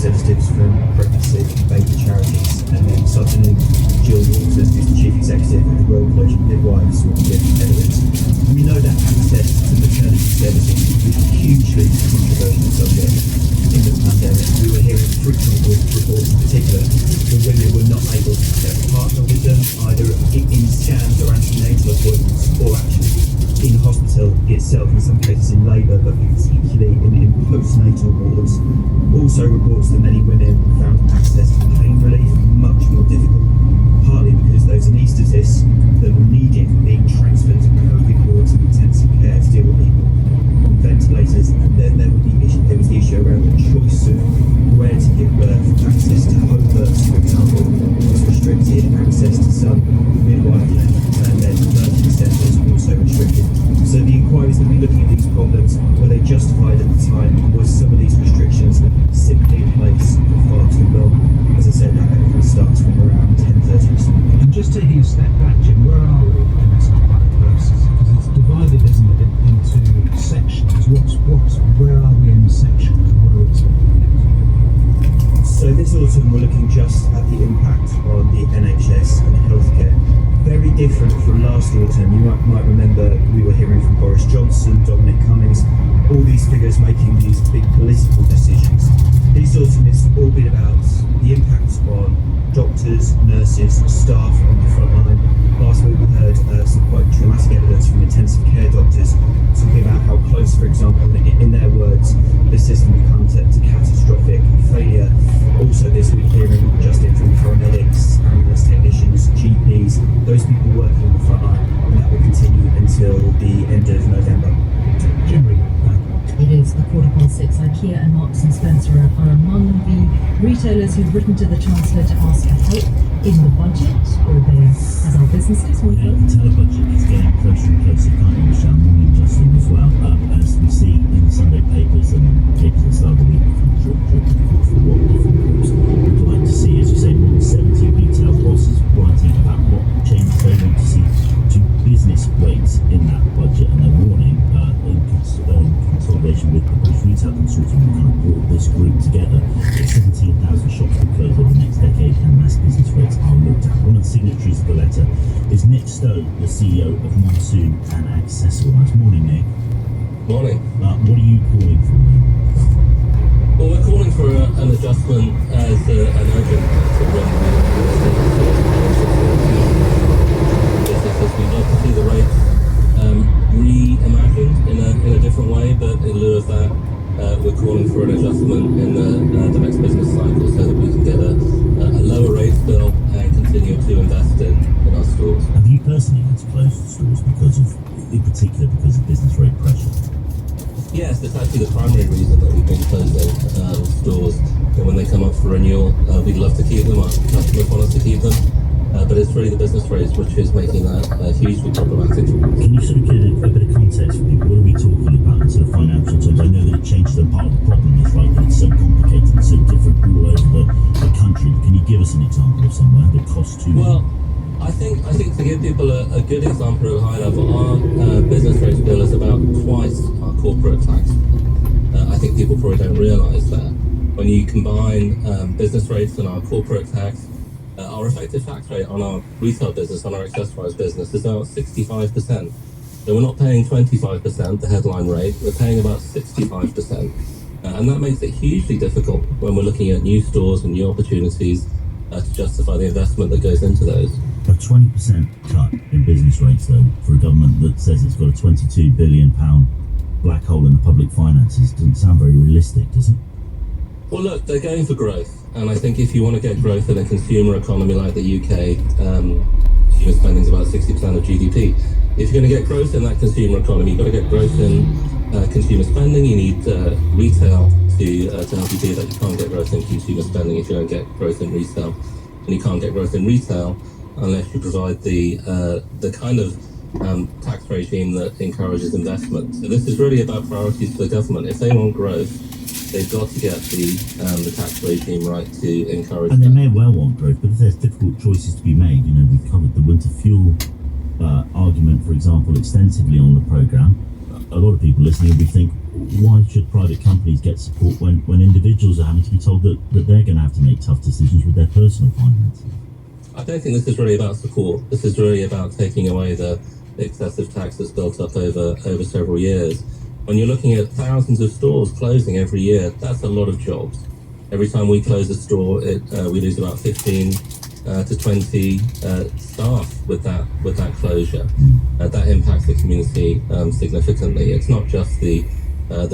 representatives from Brexit baby charities, and then this afternoon Jill Walters, who's the Chief Executive of the Royal College of Midwives, will give evidence. We know that access to maternity services is a hugely controversial subject in the pandemic. We were hearing frequent reports in particular that women were not able to get a partner with them, either in scans or antenatal appointments, or actually in hospital itself, in some cases in labour, but particularly in postnatal wards. Also reports that many women found access to pain relief much more difficult, partly because those anaesthetists that were needed were being transferred to COVID wards and intensive care to deal with people on ventilators. And then there was the issue around the choice of where to give birth. Access to home births, for example, was restricted. Access to some midwife and then birthing centres also restricted. So the inquiries that we're looking at these problems, were they justified at the time? Was some of these restrictions simply in place for far too long? As I said, that evidence starts from around 10:30 this morning. And just taking a step back, Jim, where are we in domestic violence? Because it's divided, isn't it, into sections. Where are we in the sections? What are we expecting next? So this autumn we're looking just at the impact on the NHS and healthcare. Very different from last autumn. You might remember we were hearing from Boris Johnson, Dominic Cummings, all these figures making these big political decisions. This autumn it's all been about the impact on doctors, nurses, staff on the front line. Last week we heard some quite dramatic evidence from intensive care doctors talking about how close, for example, in their words, the system will come to catastrophic failure. Also this week hearing just in from paramedics, ambulance technicians, GPs, those people working on the front line, and that will continue until the end of November. Jim, it is 6:15. IKEA and Marks and Spencer are among the retailers who've written to the Chancellor to ask for help in the budget, or they, as our businesses, will the Teller budget is getting closer and closer, can't you, Michelle? Morning, Justin, as well. As we see in the Sunday papers and papers that start the week from drip for what different groups would like to see. As you say, more than 70 retail bosses writing about what changes they want to see to business rates in that budget, and they're warning in consolidation with the British Retail Consortium, who kind of brought this group together. 17,000 shops will close over the next decade, and mass business rates are looked at. One of the signatories of the letter is Nick Stowe, the CEO of Monsoon and Accessorize. Morning, Nick. Morning. What are you calling for? Well, we're calling for an adjustment as an urgent to when businesses. We'd love to see the rates reimagined in a different way, but in lieu of that, we're calling for an adjustment in the next business cycle so that we can get a lower rates bill and continue to invest in our stores. Have you personally had to close stores in particular because of business rate pressure? Yes, it's actually the primary reason that we've been closing stores. And when they come up for renewal, we'd love to keep them. Our customers want us to keep them. But it's really the business rates which is making that hugely problematic. Can you sort of get a bit of context for people? What are we talking about in sort of financial terms? I know that it changes, and part of the problem is right that it's so complicated and so different all over the country. Can you give us an example of somewhere that costs too much? Well, I think to give people a good example at a high level, our business rates bill is about twice our corporate tax. I think people probably don't realise that. When you combine business rates and our corporate tax, our effective tax rate on our retail business, on our Accessorize business, is about 65%. So we're not paying 25%, the headline rate, we're paying about 65%. And that makes it hugely difficult when we're looking at new stores and new opportunities to justify the investment that goes into those. A 20% cut in business rates, though, for a government that says it's got a £22 billion black hole in the public finances, doesn't sound very realistic, does it? Well, look, they're going for growth. And I think if you want to get growth in a consumer economy like the UK, consumer spending is about 60% of GDP. If you're going to get growth in that consumer economy, you've got to get growth in consumer spending. You need retail to help you do that. You can't get growth in consumer spending if you don't get growth in retail. And you can't get growth in retail unless you provide the kind of tax regime that encourages investment. So this is really about priorities for the government. If they want growth, they've got to get the tax regime right to encourage And they that. may well want growth, but if there's difficult choices to be made, we've covered the winter fuel argument, for example, extensively on the programme. A lot of people listening will think, why should private companies get support when individuals are having to be told that they're going to have to make tough decisions with their personal finances? I don't think this is really about support. This is really about taking away the excessive tax that's built up over several years. When you're looking at thousands of stores closing every year, that's a lot of jobs. Every time we close a store, we lose about 15 to 20 staff with that closure. That impacts the community significantly. It's not just the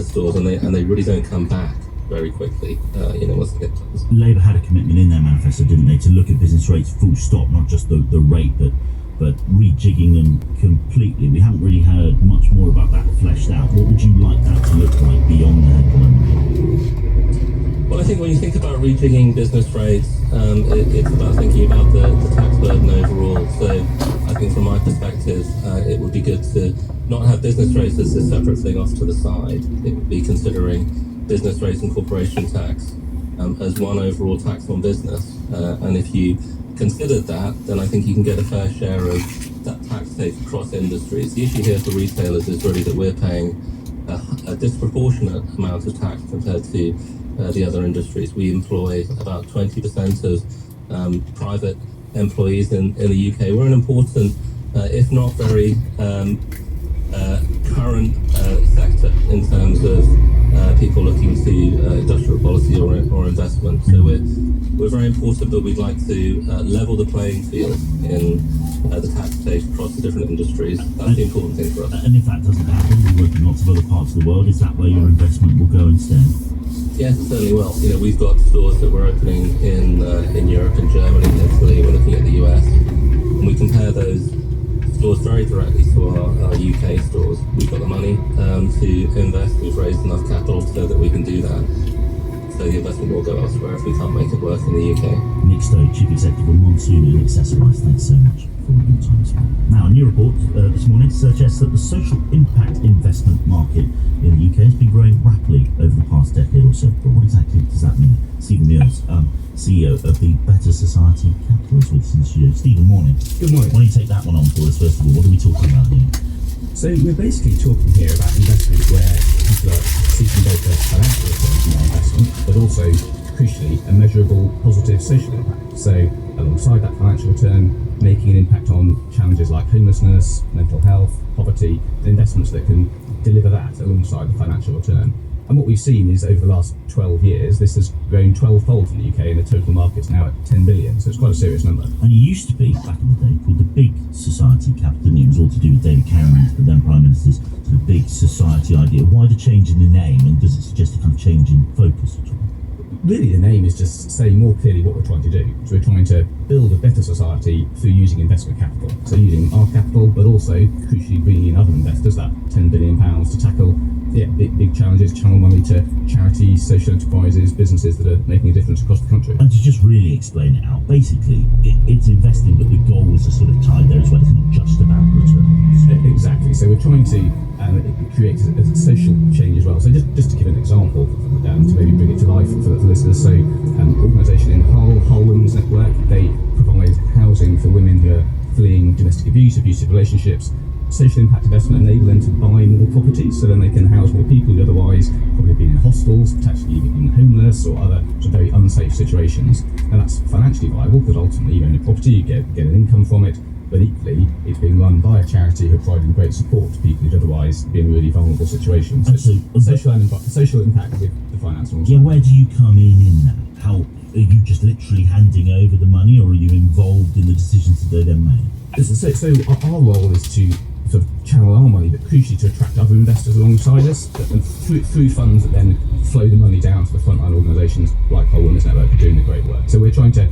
stores, and they really don't come back very quickly. Once they get closed. Labour had a commitment in their manifesto, didn't they, to look at business rates full stop, not just the rate, but rejigging them completely. We haven't really heard much more about that fleshed out. What would you like that to look like beyond the headline? Well, I think when you think about rejigging business rates, it's about thinking about the tax burden overall. So I think from my perspective, it would be good to not have business rates as a separate thing off to the side. It would be considering business rates and corporation tax as one overall tax on business. And if you considered that, then I think you can get a fair share of that tax take across industries. The issue here for retailers is really that we're paying a disproportionate amount of tax compared to the other industries. We employ about 20% of private employees in the UK. We're an important, if not very current sector in terms of people looking to industrial policy or investment. So we're very important, but we'd like to level the playing field in the tax base across the different industries. That's the important thing for us. And if that doesn't happen, we work in lots of other parts of the world. Is that where your investment will go instead? Yes, it certainly will. We've got stores that we're opening in Europe, in Germany, Italy. We're looking at the US, and we compare those stores very directly to our UK stores. We've got the money to invest. We've raised enough capital so that we can do that. So the investment will go elsewhere if we can't make it work in the UK. Nick Stowe, Chief Executive of Monsoon and Accessorize. Thanks so much for your time this morning. Now, a new report this morning suggests that the social impact investment market in the UK has been growing rapidly over the past decade or so. But what exactly does that mean? Stephen Mears, CEO of the Better Society Capital, is with us in the studio. Stephen, morning. Good morning. Why don't you take that one on for us first of all? What are we talking about here? So we're basically talking here about investments where people are seeking both a financial return from their investment, but also, crucially, a measurable positive social impact. So alongside that financial return, making an impact on challenges like homelessness, mental health, poverty, investments that can deliver that alongside the financial return. And what we've seen is over the last 12 years, this has grown 12-fold in the UK, and the total market's now at 10 billion. So it's quite a serious number. And it used to be, back in the day, called the Big Society Capital, didn't it? It was all to do with David Cameron, the then Prime Minister's sort of big society idea. Why the change in the name, and does it suggest a kind of change in focus at all? Really, the name is just saying more clearly what we're trying to do. So we're trying to build a better society through using investment capital. So using our capital, but also, crucially, bringing in other investors, that £10 billion to tackle big challenges, channel money to charities, social enterprises, businesses that are making a difference across the country. And to just really explain it out, basically, it's investing, but the goals are sort of tied there as well. It's not just about returns. Exactly. So we're trying to create a social change as well. So just to give an example, to maybe bring it to life for the listeners. So an organisation in Hull, Hollands Network, they provide housing for women who are fleeing domestic abuse, abusive relationships. Social impact investment enable them to buy more properties, so then they can house more people who otherwise probably have been in hostels, potentially being homeless or other sort of very unsafe situations. And that's financially viable because ultimately you own a property, you get an income from it, but equally it's being run by a charity who are providing great support to people who'd otherwise be in really vulnerable situations. So social impact with the finance alongside. Yeah, where do you come in that? How are you just literally handing over the money, or are you involved in the decisions that they then make? So our role is to sort of channel our money, but crucially to attract other investors alongside us, and through funds that then flow the money down to the frontline organisations like Whole Wellness Network who are doing the great work. So we're trying to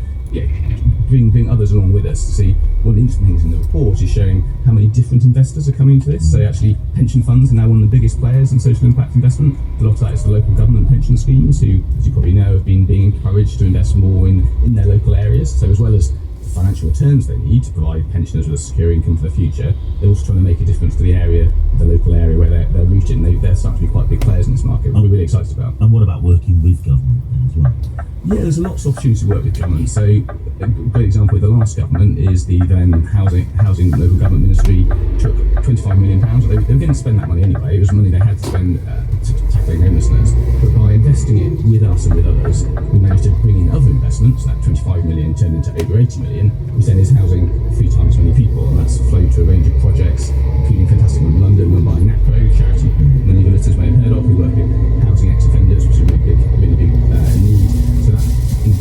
bring others along with us to see one of the interesting things in the report is showing how many different investors are coming into this. So actually pension funds are now one of the biggest players in social impact investment. A lot of that is the local government pension schemes who, as you probably know, have been being encouraged to invest more in their local areas. So as well as financial returns they need to provide pensioners with a secure income for the future, they're also trying to make a difference to the area, the local area where they're rooted, and they're starting to be quite big players in this market, which we're really excited about. And what about working with government then as well? Yeah, there's lots of opportunity to work with government. So a great example with the last government is the then housing local government ministry took £25 million. They were going to spend that money anyway. It was money they had to spend to tackling homelessness. But by investing it with us and with others, we managed to bring in other investments. That 25 million turned into over 80 million, which then is housing 3 times as many people, and that's flowed to a range of projects, including fantastic one in London run by NAPO, a charity many of your listeners may have heard of, who work in housing ex-offenders, which is a really big need. So that,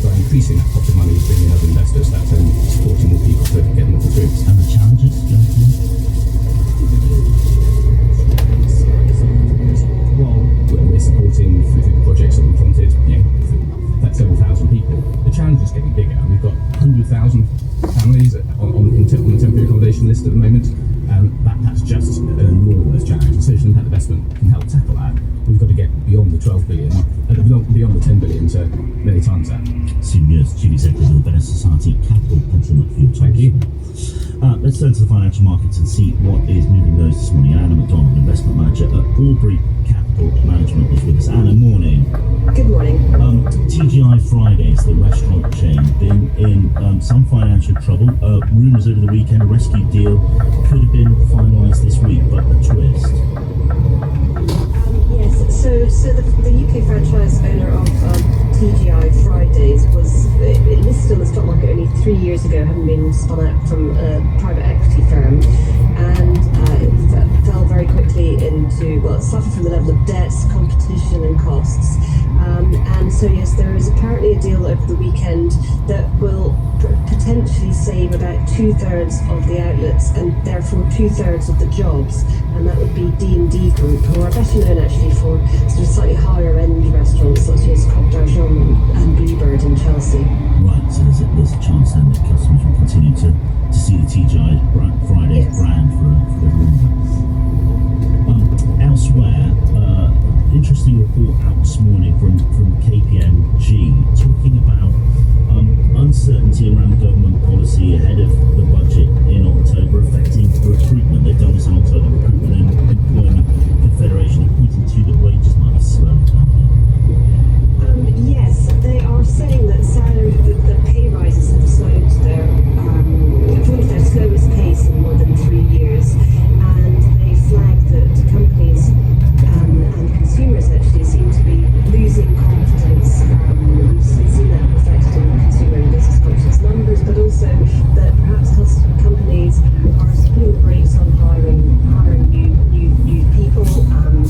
by increasing that pot of money, bringing in other investors, that's then supporting more people to get them off the streets. And the challenges going forward? While we're supporting through the projects that we've funded, that's several thousand people, the challenge is getting bigger. We've got 100,000 families on the temporary accommodation list at the moment. That's just an enormous challenge. And social impact investment can help tackle that. We've got to get beyond the 12 billion, beyond the 10 billion to many times that. Stephen Mears, Chief Executive of the Better Society Capital. Thanks so much for your time. Thank you. Let's turn to the financial markets and see what is moving those this morning. Anna McDonald, Investment Manager at Aubrey Capital Management, is with us. Anna, morning. Good morning. TGI Fridays, the restaurant chain, been in some financial trouble. Rumours over the weekend a rescue deal could have been finalised this week, but a twist. Yes, so the UK franchise owner of TGI Fridays was it listed on the stock market only 3 years ago, having been spun out from a private equity firm, and it fell very quickly into, well, it suffered from the level of debts, competition and costs. And so yes, there is apparently a deal over the weekend that will potentially save about 2/3 of the outlets and therefore 2/3 of the jobs, and that would be D&D Group, who are better known actually for sort of slightly higher end restaurants such as Coq d'Argent and Bluebird in Chelsea. Right, so there's a chance then that customers will continue to see the TGI Fridays brand for their room. Elsewhere, interesting report out this morning from KPMG talking about uncertainty around government policy ahead of the